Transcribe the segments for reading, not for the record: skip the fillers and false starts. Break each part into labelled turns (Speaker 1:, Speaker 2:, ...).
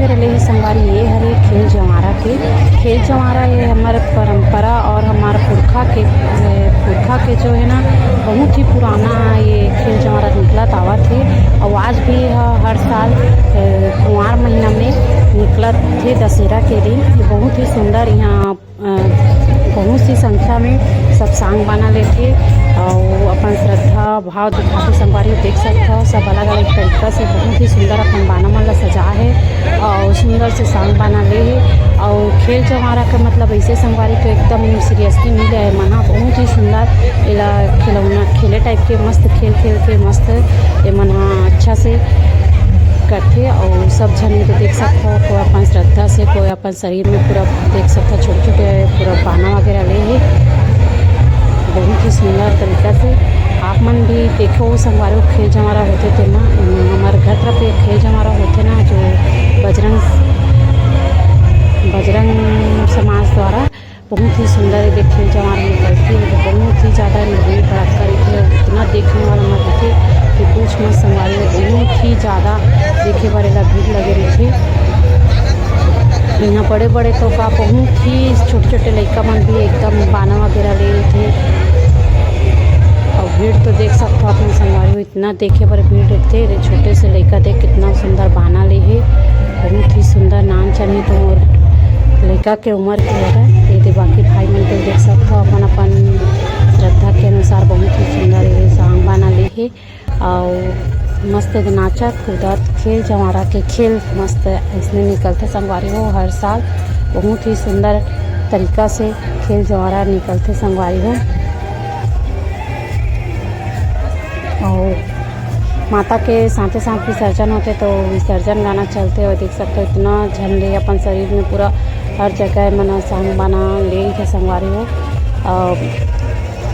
Speaker 1: वगैरह ले संगवारी ये हरे खेल जवारा के। खेल जवारा ये हमारे परंपरा और हमारा पुरखा के जो है ना बहुत ही पुराना ये खेल जवारा निकला तावा थे। और आज भी हर साल कुंवार महीना में निकला थे दशहरा के दिन। ये बहुत ही सुंदर यहाँ बहुत सी संख्या में सब सांग बना लेते और अपन श्रद्धा भाव दिखाते संगवारी देख सकते हो। सब अलग अलग तरीका से बहुत ही सुंदर अपन बाना मन ला सजा है और सुंदर से सांग बना ले है। और खेल जवारा का मतलब ऐसे संगवारी को एकदम सीरियसली मिले है मना बहुत ही सुंदर इला खिलौना खेले टाइप के मस्त खेल के मस्त ये मना अच्छा से करते। और सब जन को देख सकते हो कोई अपन श्रद्धा से कोई अपन शरीर में पूरा देख सकते हो छोटे छोटे पूरा बाना वगैरह ले है बहुत ही सुंदर तरीका से। आप मन भी देखो संगवारी खेल जवारा होते थे ना हमारे घर तरफ एक खेल जवारा होते ना जो बजरंग समाज द्वारा बहुत ही सुंदर ये खेल जवारा निकलती है। बहुत ही ज़्यादा भीड़ भड़का रही थी इतना देखने वाला मत दिखे कि कुछ मत संगवारी बहुत ही ज़्यादा देखे वाला भीड़ लगे रही थी। यहाँ बड़े बड़े तो का बहुत ही छोटे छोटे लड़का मन भी एकदम बाना वगैरह ले रहे थे। और भीड़ तो देख सकते हो अपने संगवारी इतना देखे पर भीड़ थे छोटे से लड़का देख कितना सुंदर बाना ले है बहुत ही सुंदर नाम चनी तो और लड़का के उम्र के होगा ये बाकी भाई मन को देख सकते हो अपन अपन श्रद्धा के अनुसार बहुत ही सुंदर ये सांग बाना ले है। और मस्त नाचत कूदत खेल जवारा के खेल मस्त इसमें निकलते संगवारी हो हर साल बहुत ही सुंदर तरीका से खेल जवारा निकलते संगवारी हो। और माता के साथ साथ विसर्जन होते तो विसर्जन गाना चलते और देख सकते हो इतना झंडे अपन शरीर में पूरा हर जगह मना सांग बना ले थे संगवारी हो।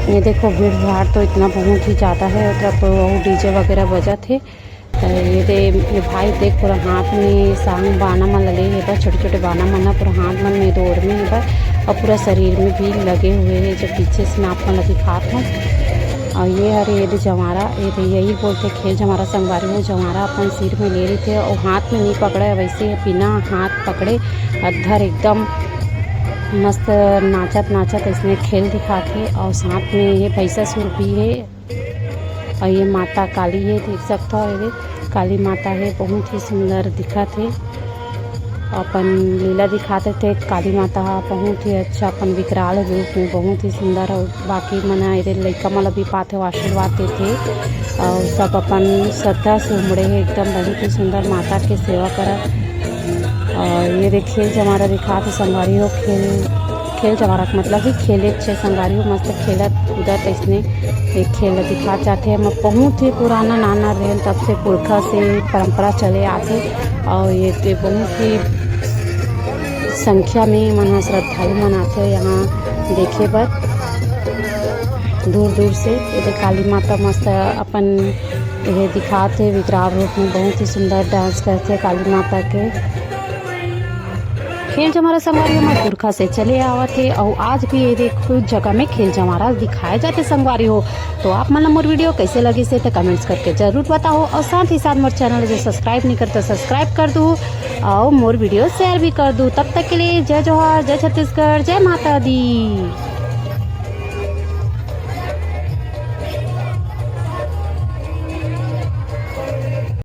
Speaker 1: ये देखो भीड़ भाड़ तो इतना बहुत ही ज़्यादा है मतलब वो डीजे वगैरह बजा थे। ये भाई देख पूरा हाथ में सांग बाना मन लगे है बस छोटे छोटे बाना मन पूरा हाथ मन में दौड़ में है बस और पूरा शरीर में भी लगे हुए हैं जब पीछे से नाप मन लगी खात हूँ। और ये हरे ये जवारा ये यही बोलते खेल जवारा संगवारी हो। जवारा अपन सिर में ले रहे थे और हाथ में नहीं पकड़े वैसे बिना हाथ पकड़े अद्धर एकदम मस्त नाचत इसमें खेल दिखाते। और साथ में ये भैंसासुर भी है और ये माता काली है देख सकते हो ये काली माता है बहुत ही सुंदर दिखाते। अपन लीला दिखाते थे काली माता बहुत ही अच्छा अपन विकराल रूप में बहुत ही सुंदर और बाकी मना ये लड़का मला भी पाते आशीर्वाद देते और सब अपन श्रद्धा से उमड़े है एकदम बहुत ही सुंदर माता के सेवा कर। और ये देख खेल जवारा दिखाते संगवारी हो खेल जवारा का मतलब ही खेले अच्छे संगवारी हो मस्त खेलत कूदत इसने एक खेल दिखा चाहते हैं बहुत ही पुराना नाना रहे तब से पुरखा से परंपरा चले आते। और ये बहुत ही संख्या में मना श्रद्धालु मनाते हैं यहाँ देखे पर दूर दूर से। ये काली माता मस्त अपन ये दिखाते विकराल रूप में बहुत ही सुंदर डांस करते काली माता के। खेल जवारा संगवारी हमारे पुरखा से चले आवत है और आज भी ये देखो जगह में खेल जवारा दिखाए जाते संगवारी हो। तो आप मतलब मोर वीडियो कैसे लगी से तो कमेंट्स करके जरूर बताओ और साथ ही साथ मोर चैनल जो सब्सक्राइब नहीं करते सब्सक्राइब कर दूँ और मोर वीडियो शेयर भी कर दूँ। तब तक के लिए जय जोहार जय छत्तीसगढ़ जय माता दी।